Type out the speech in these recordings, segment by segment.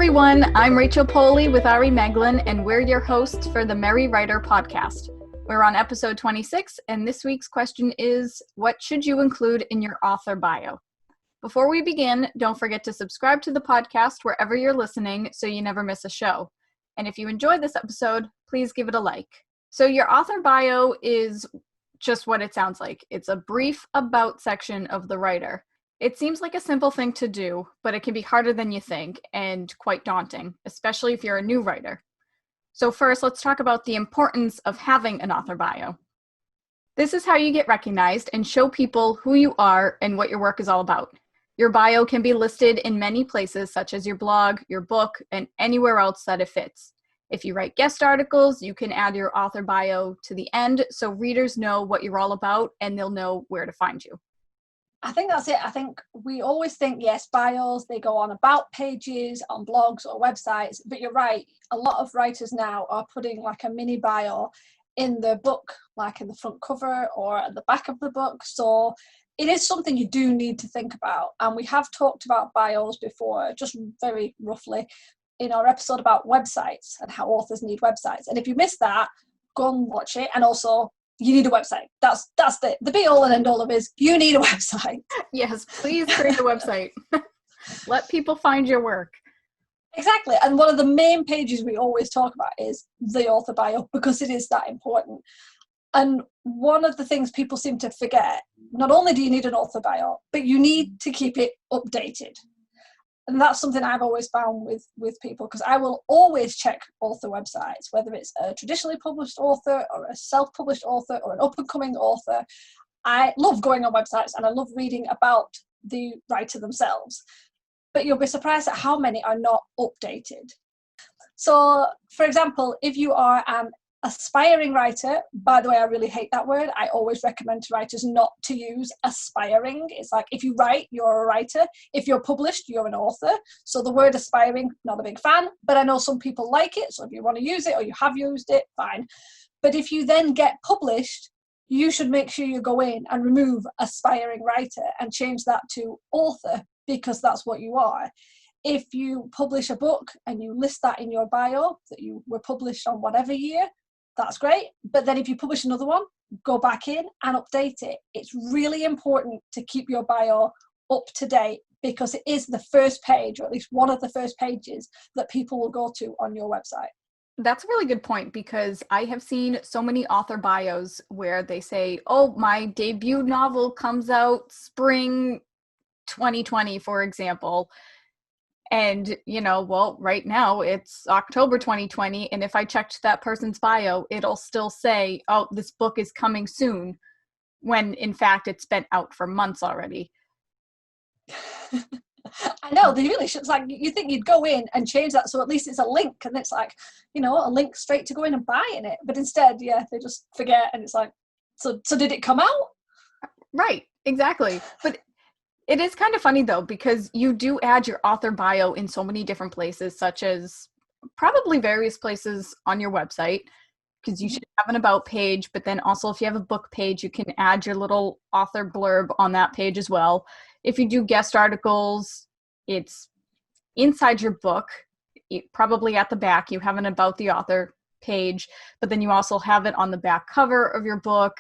everyone, I'm Rachel Poli with Ari Meghlen, and we're your hosts for the Merry Writer podcast. We're on episode 26, and this week's question is, what should you include in your author bio? Before we begin, don't forget to subscribe to the podcast wherever you're listening so you never miss a show. And if you enjoyed this episode, please give it a like. So your author bio is just what it sounds like. It's a brief about section of the writer. It seems like a simple thing to do, but it can be harder than you think and quite daunting, especially if you're a new writer. So first, let's talk about the importance of having an author bio. This is how you get recognized and show people who you are and what your work is all about. Your bio can be listed in many places, such as your blog, your book, and anywhere else that it fits. If you write guest articles, you can add your author bio to the end so readers know what you're all about and they'll know where to find you. I think that's it. I think we always think, yes, bios, they go on about pages, on blogs or websites, but you're right. A lot of writers now are putting like a mini bio in their book, like in the front cover or at the back of the book. So it is something you do need to think about. And we have talked about bios before, just very roughly, in our episode about websites and how authors need websites. And if you missed that, go and watch it. And also, you need a website. That's the be all and end all of it is you need a website. Yes, please create a website. Let people find your work. Exactly. And one of the main pages we always talk about is the author bio because it is that important. And one of the things people seem to forget, not only do you need an author bio, but you need to keep it updated. And that's something I've always found with people, because I will always check author websites, whether it's a traditionally published author or a self-published author or an up-and-coming author. I love going on websites and I love reading about the writer themselves. But you'll be surprised at how many are not updated. So, for example, if you are an aspiring writer, by the way, I really hate that word. I always recommend to writers not to use aspiring. It's like if you write, you're a writer. If you're published, you're an author. So the word aspiring, not a big fan, but I know some people like it. So if you want to use it or you have used it, fine. But if you then get published, you should make sure you go in and remove aspiring writer and change that to author, because that's what you are. If you publish a book and you list that in your bio, that you were published on whatever year, that's great. But then if you publish another one, go back in and update it. It's really important to keep your bio up to date because it is the first page, or at least one of the first pages that people will go to on your website. That's a really good point, because I have seen so many author bios where they say, oh, my debut novel comes out spring 2020, for example. And, well, right now it's October 2020. And if I checked that person's bio, it'll still say, oh, this book is coming soon, when in fact it's been out for months already. I know, they really should. It's like, you think you'd go in and change that so at least it's a link, and it's like, a link straight to go in and buying it. But instead, yeah, they just forget, and it's like, so did it come out? Right, exactly. But it is kind of funny, though, because you do add your author bio in so many different places, such as probably various places on your website, because you should have an about page. But then also, if you have a book page, you can add your little author blurb on that page as well. If you do guest articles, it's inside your book, probably at the back. You have an about the author page, but then you also have it on the back cover of your book.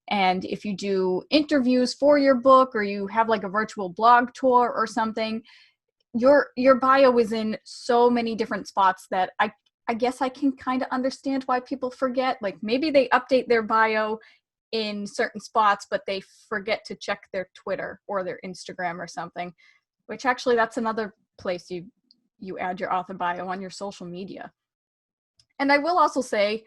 And if you do interviews for your book, or you have like a virtual blog tour or something, your bio is in so many different spots that I guess I can kind of understand why people forget. Like maybe they update their bio in certain spots, but they forget to check their Twitter or their Instagram or something, which actually that's another place you add your author bio, on your social media. And I will also say,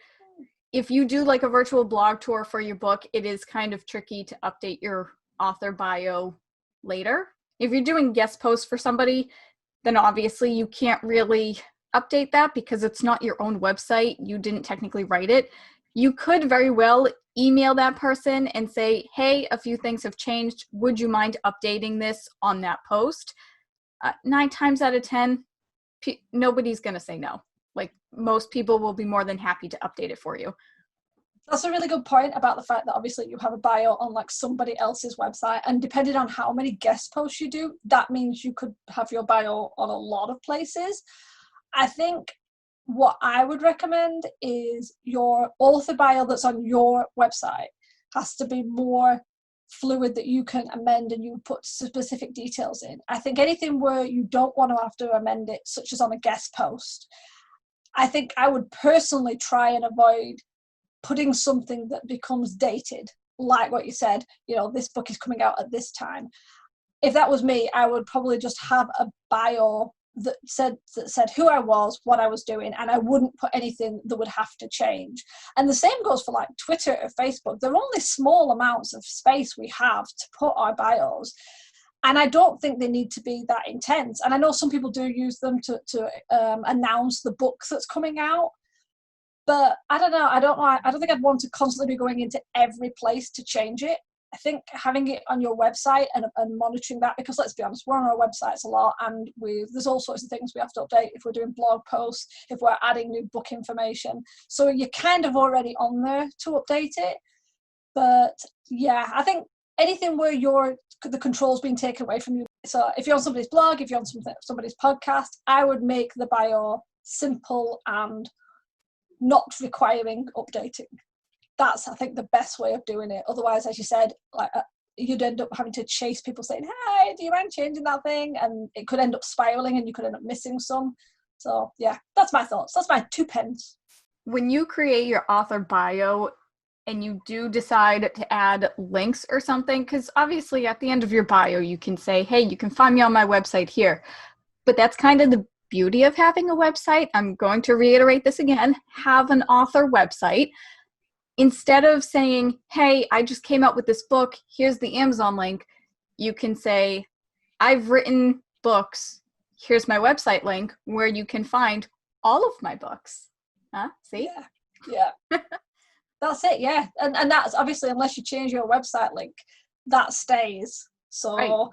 if you do like a virtual blog tour for your book, it is kind of tricky to update your author bio later. If you're doing guest posts for somebody, then obviously you can't really update that because it's not your own website. You didn't technically write it. You could very well email that person and say, hey, a few things have changed. Would you mind updating this on that post? 9 times out of 10, nobody's going to say no. Like most people will be more than happy to update it for you. That's a really good point about the fact that obviously you have a bio on like somebody else's website, and depending on how many guest posts you do, that means you could have your bio on a lot of places. I think what I would recommend is your author bio that's on your website has to be more fluid, that you can amend and you put specific details in. I think anything where you don't want to have to amend it, such as on a guest post, I think I would personally try and avoid putting something that becomes dated, like what you said, this book is coming out at this time. If that was me, I would probably just have a bio that said who I was, what I was doing, and I wouldn't put anything that would have to change. And the same goes for like Twitter or Facebook. They're only small amounts of space we have to put our bios. And I don't think they need to be that intense. And I know some people do use them to announce the book that's coming out. But I don't know. I don't think I'd want to constantly be going into every place to change it. I think having it on your website and monitoring that, because let's be honest, we're on our websites a lot, and there's all sorts of things we have to update if we're doing blog posts, if we're adding new book information. So you're kind of already on there to update it. But yeah, I think anything where the control's being taken away from you. So if you're on somebody's blog, if you're on somebody's podcast, I would make the bio simple and not requiring updating. That's, I think, the best way of doing it. Otherwise, as you said, like you'd end up having to chase people saying, "Hey, do you mind changing that thing?" And it could end up spiraling, and you could end up missing some. So yeah, that's my thoughts. That's my 2 pence. When you create your author bio and you do decide to add links or something, because obviously at the end of your bio, you can say, "Hey, you can find me on my website here." But that's kind of the beauty of having a website. I'm going to reiterate this again. Have an author website. Instead of saying, "Hey, I just came out with this book, here's the Amazon link," you can say, "I've written books, here's my website link where you can find all of my books." Huh? See? Yeah. That's it, yeah. And that's obviously, unless you change your website link, that stays. So, right.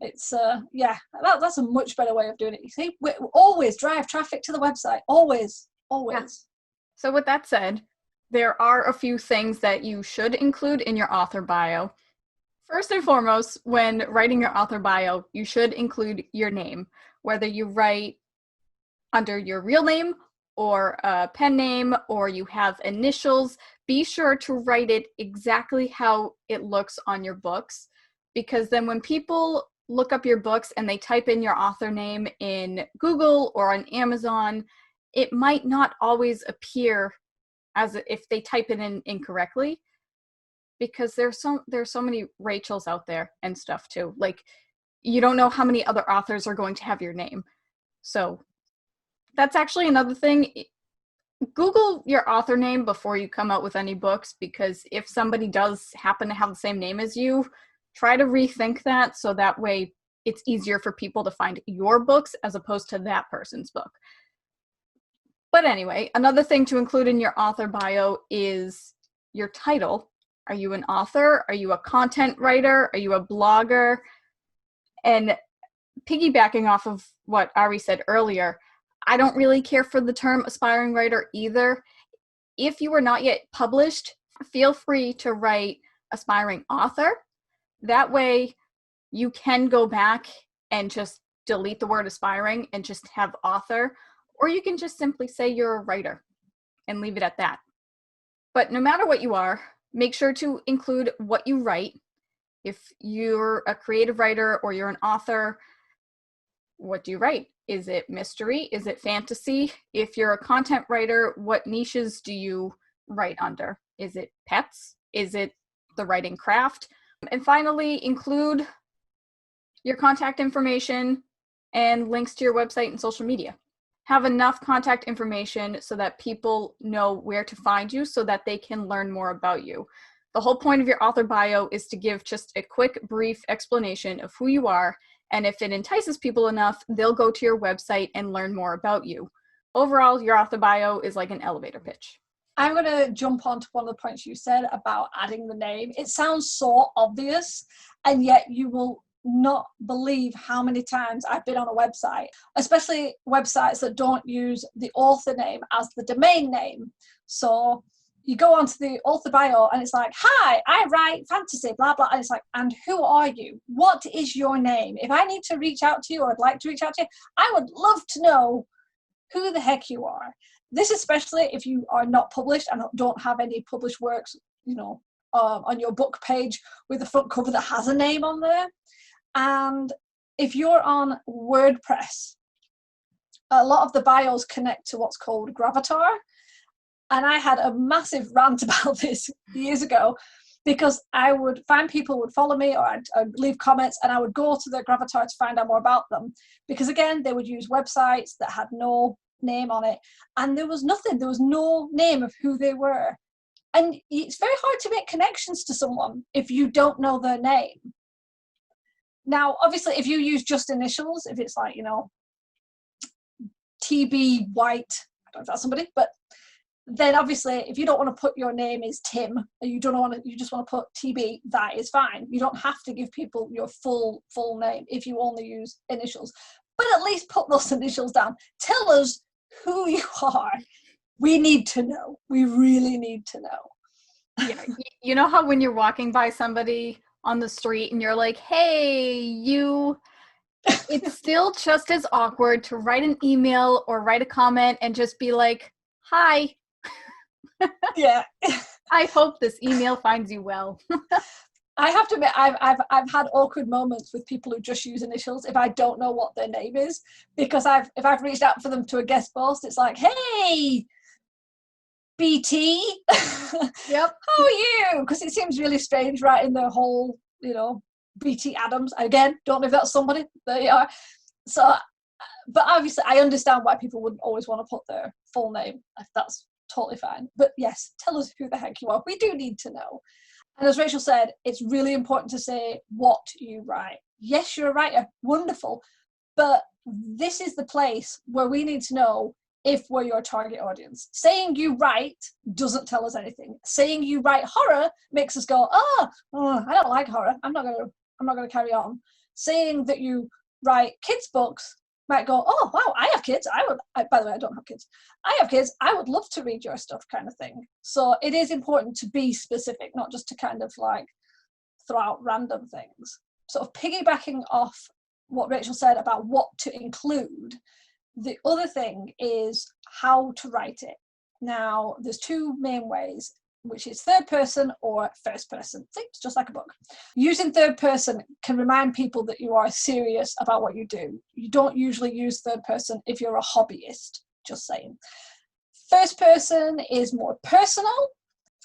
It's, that's a much better way of doing it. You see, we always drive traffic to the website. Always. Yeah. So with that said, there are a few things that you should include in your author bio. First and foremost, when writing your author bio, you should include your name, whether you write under your real name or a pen name, or you have initials. Be sure to write it exactly how it looks on your books, because then when people look up your books and they type in your author name in Google or on Amazon, it might not always appear as if they type it in incorrectly, because there's so many Rachels out there and stuff too. Like, you don't know how many other authors are going to have your name. So that's actually another thing. Google your author name before you come out with any books, because if somebody does happen to have the same name as you, try to rethink that, so that way it's easier for people to find your books as opposed to that person's book. But anyway, another thing to include in your author bio is your title. Are you an author? Are you a content writer? Are you a blogger? And piggybacking off of what Ari said earlier, I don't really care for the term aspiring writer either. If you are not yet published, feel free to write aspiring author. That way you can go back and just delete the word aspiring and just have author. Or you can just simply say you're a writer and leave it at that. But no matter what you are, make sure to include what you write. If you're a creative writer or you're an author, what do you write? Is it mystery? Is it fantasy? If you're a content writer, what niches do you write under? Is it pets? Is it the writing craft? And finally, include your contact information and links to your website and social media. Have enough contact information so that people know where to find you, so that they can learn more about you. The whole point of your author bio is to give just a quick, brief explanation of who you are, and if it entices people enough, they'll go to your website and learn more about you. Overall, your author bio is like an elevator pitch. I'm going to jump on to one of the points you said about adding the name. It sounds so obvious, and yet you will not believe how many times I've been on a website, especially websites that don't use the author name as the domain name. So you go onto the author bio and it's like, "Hi, I write fantasy, blah, blah." And it's like, "And who are you? What is your name? If I need to reach out to you, or I'd like to reach out to you, I would love to know who the heck you are. This especially if you are not published and don't have any published works, on your book page with a front cover that has a name on there. And if you're on WordPress, a lot of the bios connect to what's called Gravatar. And I had a massive rant about this years ago, because I would find people would follow me, or I'd leave comments, and I would go to their Gravatar to find out more about them. Because again, they would use websites that had no name on it, and there was nothing, there was no name of who they were. And it's very hard to make connections to someone if you don't know their name. Now, obviously, if you use just initials, if it's like, TB White, I don't know if that's somebody, but then obviously if you don't want to put your name is Tim, and you just want to put TB, that is fine. You don't have to give people your full name if you only use initials. But at least put those initials down. Tell us who you are. We need to know. We really need to know. Yeah, you know how when you're walking by somebody on the street and you're like, hey, it's still just as awkward to write an email or write a comment and just be like, hi. Yeah. I hope this email finds you well. I have to admit, I've had awkward moments with people who just use initials if I don't know what their name is, because if I've reached out for them to a guest post, it's like, hey, BT. Yep. How are you? Because it seems really strange writing their whole, BT Adams. Again, don't know if that's somebody. There you are. So, but obviously I understand why people wouldn't always want to put their full name. That's totally fine. But yes, tell us who the heck you are. We do need to know. And as Rachel said, it's really important to say what you write. Yes, you're a writer. Wonderful. But this is the place where we need to know if we're your target audience. Saying you write doesn't tell us anything. Saying you write horror makes us go, I don't like horror. I'm not gonna carry on. Saying that you write kids books might go, oh wow, I have kids. By the way, I don't have kids. I have kids. I would love to read your stuff, kind of thing. So it is important to be specific, not just to kind of like throw out random things. Sort of piggybacking off what Rachel said about what to include. The other thing is how to write it. Now, there's two main ways, which is third person or first person. See, it's just like a book. Using third person can remind people that you are serious about what you do. You don't usually use third person if you're a hobbyist, just saying. First person is more personal.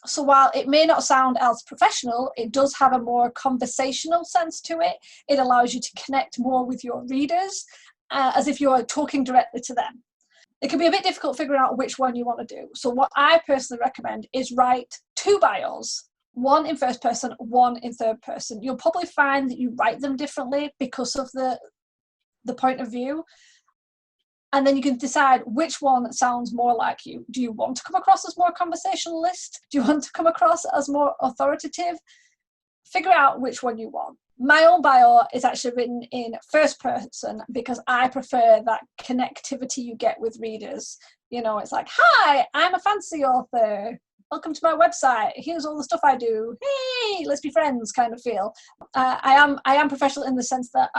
So while it may not sound as professional, it does have a more conversational sense to it. It allows you to connect more with your readers, as if you're talking directly to them. It can be a bit difficult figuring out which one you want to do. So what I personally recommend is write 2 bios, one in first person, one in third person. You'll probably find that you write them differently because of the point of view. And then you can decide which one sounds more like you. Do you want to come across as more conversationalist? Do you want to come across as more authoritative? Figure out which one you want. My own bio is actually written in first person because I prefer that connectivity you get with readers. It's like, hi, I'm a fantasy author. Welcome to my website. Here's all the stuff I do. Hey, let's be friends kind of feel. I am professional in the sense that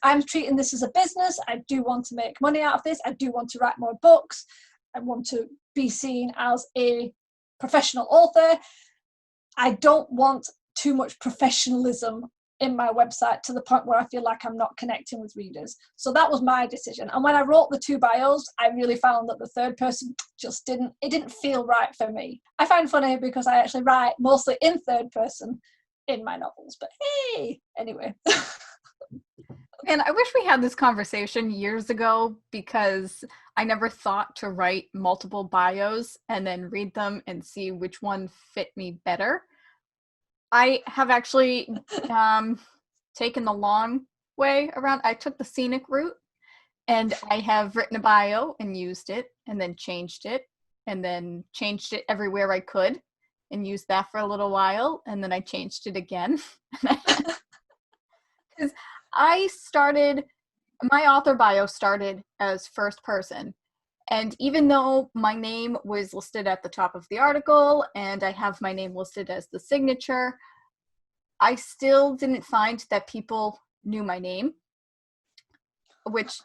I'm treating this as a business. I do want to make money out of this. I do want to write more books. I want to be seen as a professional author. I don't want too much professionalism in my website to the point where I feel like I'm not connecting with readers. So that was my decision. And when I wrote the 2 bios, I really found that the third person just didn't feel right for me. I find funny because I actually write mostly in third person in my novels, but hey, anyway. And I wish we had this conversation years ago, because I never thought to write multiple bios and then read them and see which one fit me better. I have actually taken the long way around. I took the scenic route, and I have written a bio and used it, and then changed it everywhere I could, and used that for a little while, and then I changed it again. Because my author bio started as first person. And even though my name was listed at the top of the article and I have my name listed as the signature, I still didn't find that people knew my name, which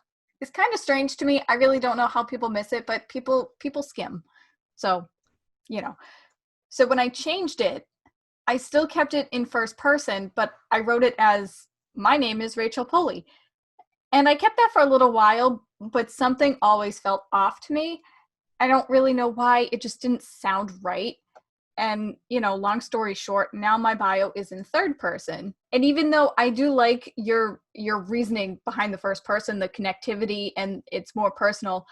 is kind of strange to me. I really don't know how people miss it, but people skim. So, you know. So when I changed it, I still kept it in first person, but I wrote it as, my name is Rachel Poli. And I kept that for a little while, but something always felt off to me. I don't really know why. It just didn't sound right. And, long story short, now my bio is in third person. And even though I do like your reasoning behind the first person, the connectivity, and it's more personal,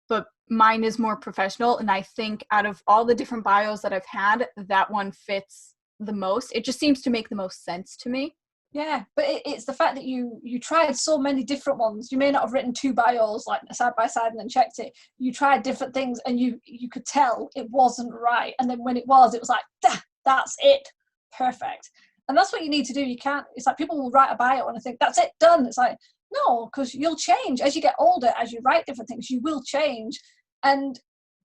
but mine is more professional. And I think out of all the different bios that I've had, that one fits the most. It just seems to make the most sense to me. Yeah, but it's the fact that you tried so many different ones. You may not have written 2 bios like side by side and then checked it. You tried different things and you could tell it wasn't right. And then when it was like, that's it. Perfect. And that's what you need to do. You can't, it's like people will write a bio and I think, that's it, done. It's like, no, because you'll change. As you get older, as you write different things, you will change. And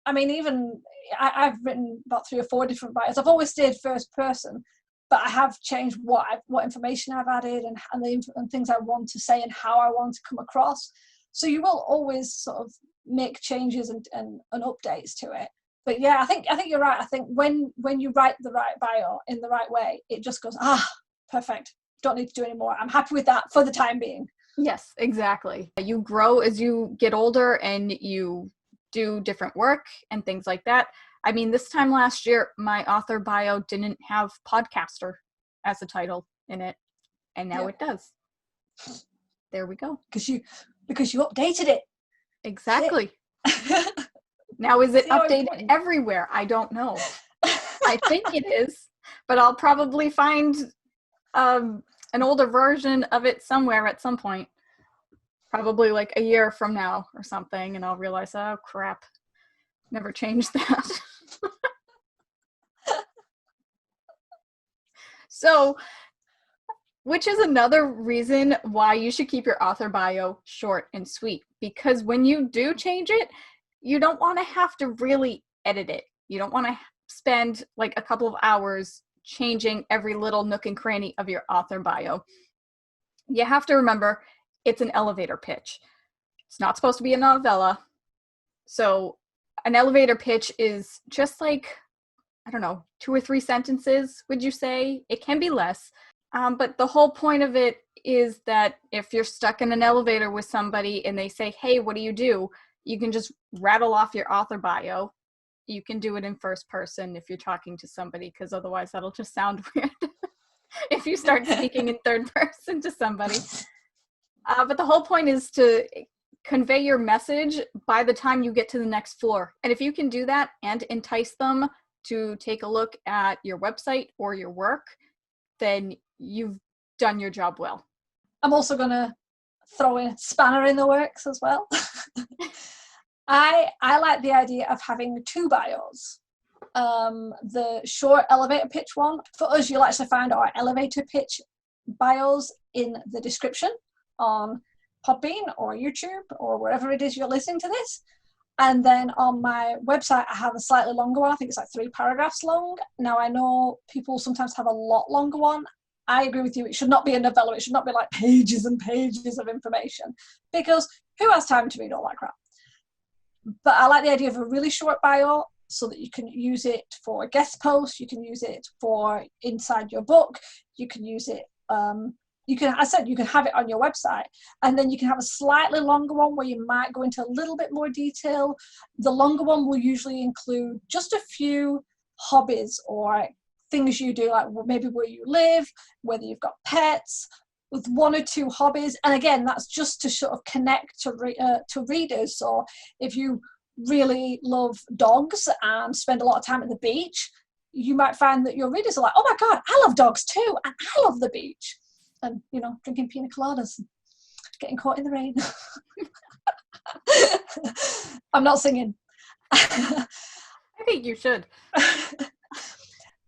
I mean, even I've written about 3 or 4 different bios. I've always stayed first person, but I have changed what information I've added and things I want to say and how I want to come across. So you will always sort of make changes and updates to it. But yeah, I think you're right. I think when you write the right bio in the right way, it just goes, perfect. Don't need to do any more. I'm happy with that for the time being. Yes, exactly. You grow as you get older and you do different work and things like that. I mean, this time last year, my author bio didn't have podcaster as a title in it, and now it does. There we go. Because you updated it. Exactly. Now, is it updated everywhere? I don't know. I think it is, but I'll probably find an older version of it somewhere at some point. Probably like a year from now or something, and I'll realize, oh, crap. Never changed that. So, which is another reason why you should keep your author bio short and sweet, because when you do change it, you don't want to have to really edit it. You don't want to spend like a couple of hours changing every little nook and cranny of your author bio. You have to remember, it's an elevator pitch. It's not supposed to be a novella. So an elevator pitch is just like, I don't know, 2 or 3 sentences, would you say? It can be less. But the whole point of it is that if you're stuck in an elevator with somebody and they say, hey, what do? You can just rattle off your author bio. You can do it in first person if you're talking to somebody, because otherwise that'll just sound weird if you start speaking in third person to somebody. But the whole point is to convey your message by the time you get to the next floor. And if you can do that and entice them to take a look at your website or your work, then you've done your job well. I'm also going to throw in a spanner in the works as well. I like the idea of having 2 bios. The short elevator pitch one. For us, you'll actually find our elevator pitch bios in the description on Podbean or YouTube or wherever it is you're listening to this. And then on my website, I have a slightly longer one. I think it's like 3 paragraphs long. Now, I know people sometimes have a lot longer one. I agree with you. It should not be a novella. It should not be like pages and pages of information, because who has time to read all that crap? But I like the idea of a really short bio so that you can use it for guest posts. You can use it for inside your book. You can use it. You can have it on your website, and then you can have a slightly longer one where you might go into a little bit more detail. The longer one will usually include just a few hobbies or things you do, like maybe where you live, whether you've got pets, with 1 or 2 hobbies. And again, that's just to sort of connect to readers. So if you really love dogs and spend a lot of time at the beach, you might find that your readers are like, oh my God, I love dogs too, and I love the beach. And, drinking pina coladas and getting caught in the rain. I'm not singing. I think you should.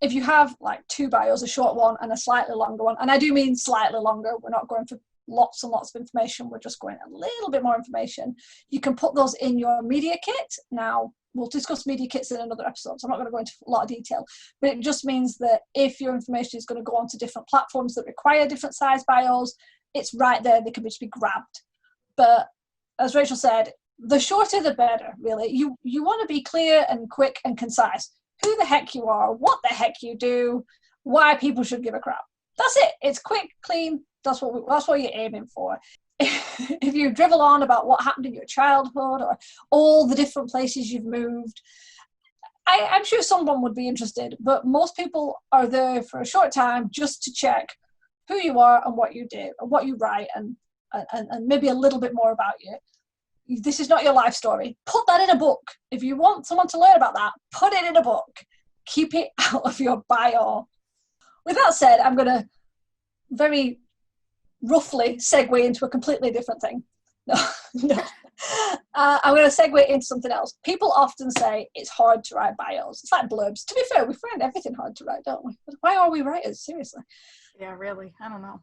If you have like 2 bios, a short one and a slightly longer one, and I do mean slightly longer, we're not going for lots and lots of information, we're just going a little bit more information, you can put those in your media kit. Now, we'll discuss media kits in another episode, so I'm not going to go into a lot of detail, but it just means that if your information is going to go onto different platforms that require different size bios, it's right there, they can just be grabbed. But as Rachel said, the shorter the better, really. You want to be clear and quick and concise. Who the heck you are, what the heck you do, why people should give a crap. That's it. It's quick, clean. That's what you're aiming for. If you drivel on about what happened in your childhood or all the different places you've moved, I'm sure someone would be interested, but most people are there for a short time just to check who you are and what you do and what you write and maybe a little bit more about you. This is not your life story. Put that in a book. If you want someone to learn about that, put it in a book. Keep it out of your bio. With that said, I'm going to very roughly segue into a completely different thing. No. I'm going to segue into something else. People often say it's hard to write bios. It's like blurbs. To be fair, we find everything hard to write, don't we? Why are we writers? Seriously. Yeah, really. I don't know.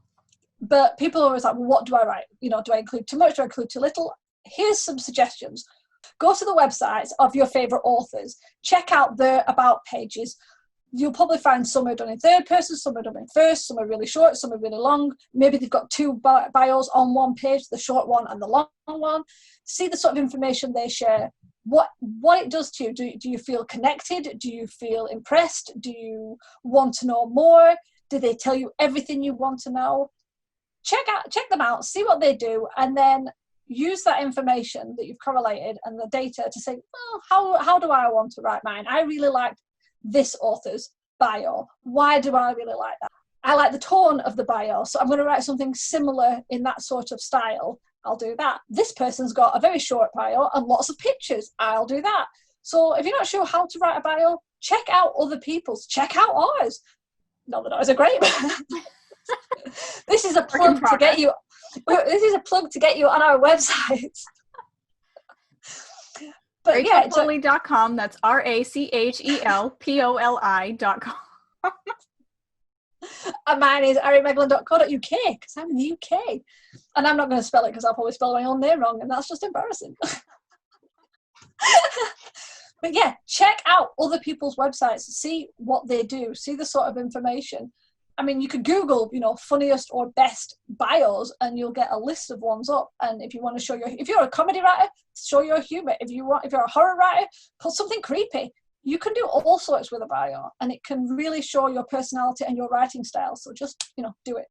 But people are always like, well, what do I write? You know, do I include too much? Do I include too little? Here's some suggestions. Go to the websites of your favorite authors. Check out their about pages. You'll probably find some are done in third person, some are done in first, some are really short, some are really long. Maybe they've got two bios on one page, the short one and the long one. See the sort of information they share. What it does to you. Do you feel connected? Do you feel impressed? Do you want to know more? Do they tell you everything you want to know? Check them out, see what they do, and then use that information that you've correlated and the data to say, well, how do I want to write mine? I really liked this author's bio. Why do I really like that? I like the tone of the bio, so I'm going to write something similar in that sort of style. I'll do that. This person's got a very short bio and lots of pictures. I'll do that. So if you're not sure how to write a bio, check out other people's. Check out ours. Not that ours are great. This is a plug to get you. This is a plug to get you on our website. But yeah, Poli.com. That's RACHELPOLI.com. And mine is arimeglen.co.uk because I'm in the UK, and I'm not going to spell it because I'll probably spell my own name wrong, and that's just embarrassing. But yeah, check out other people's websites, see what they do, see the sort of information. I mean, you could Google, funniest or best bios, and you'll get a list of ones up. And if you want to if you're a comedy writer, show your humor. If you're a horror writer, put something creepy. You can do all sorts with a bio, and it can really show your personality and your writing style. So just, do it.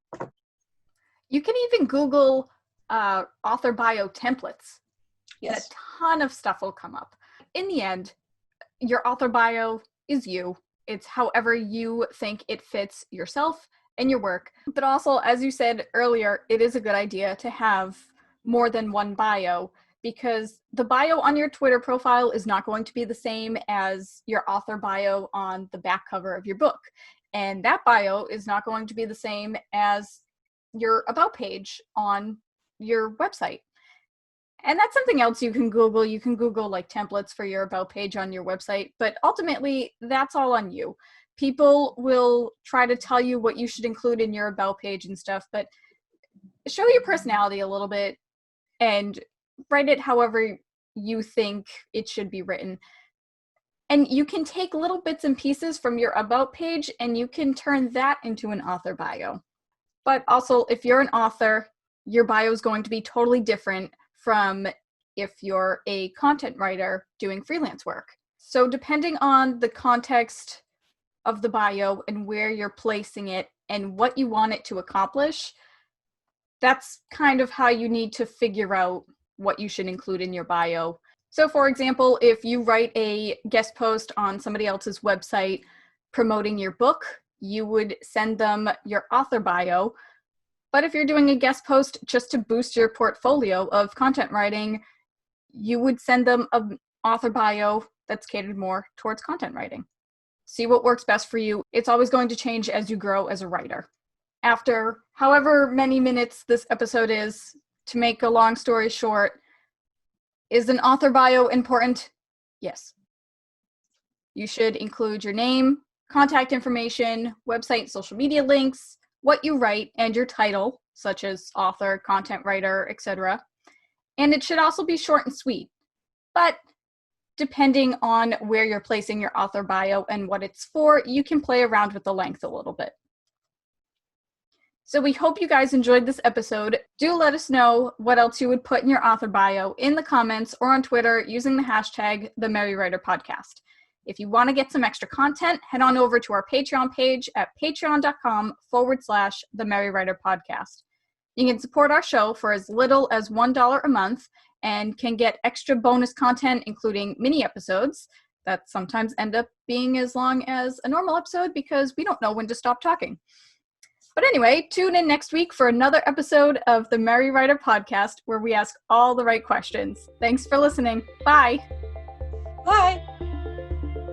You can even Google author bio templates. Yes. And a ton of stuff will come up. In the end, your author bio is you. It's however you think it fits yourself and your work. But also, as you said earlier, it is a good idea to have more than one bio, because the bio on your Twitter profile is not going to be the same as your author bio on the back cover of your book. And that bio is not going to be the same as your about page on your website. And that's something else you can Google. You can Google like templates for your about page on your website, but ultimately that's all on you. People will try to tell you what you should include in your about page and stuff, but show your personality a little bit and write it however you think it should be written. And you can take little bits and pieces from your about page and you can turn that into an author bio. But also, if you're an author, your bio is going to be totally different from if you're a content writer doing freelance work. So depending on the context of the bio and where you're placing it and what you want it to accomplish, that's kind of how you need to figure out what you should include in your bio. So for example, if you write a guest post on somebody else's website promoting your book, you would send them your author bio. But if you're doing a guest post just to boost your portfolio of content writing, you would send them an author bio that's catered more towards content writing. See what works best for you. It's always going to change as you grow as a writer. After however many minutes this episode is, to make a long story short, is an author bio important? Yes. You should include your name, contact information, website, social media links, what you write, and your title, such as author, content writer, etc. And it should also be short and sweet. But depending on where you're placing your author bio and what it's for, you can play around with the length a little bit. So we hope you guys enjoyed this episode. Do let us know what else you would put in your author bio in the comments or on Twitter using the hashtag The Merry Writer Podcast. If you want to get some extra content, head on over to our Patreon page at patreon.com/The Merry Writer Podcast. You can support our show for as little as $1 a month and can get extra bonus content, including mini episodes that sometimes end up being as long as a normal episode because we don't know when to stop talking. But anyway, tune in next week for another episode of the Merry Writer Podcast where we ask all the right questions. Thanks for listening. Bye. Bye.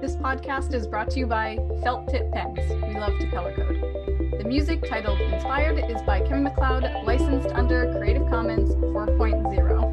This podcast is brought to you by Felt Tip Pens. We love to color code. The music titled Inspired is by Kevin MacLeod, licensed under Creative Commons 4.0.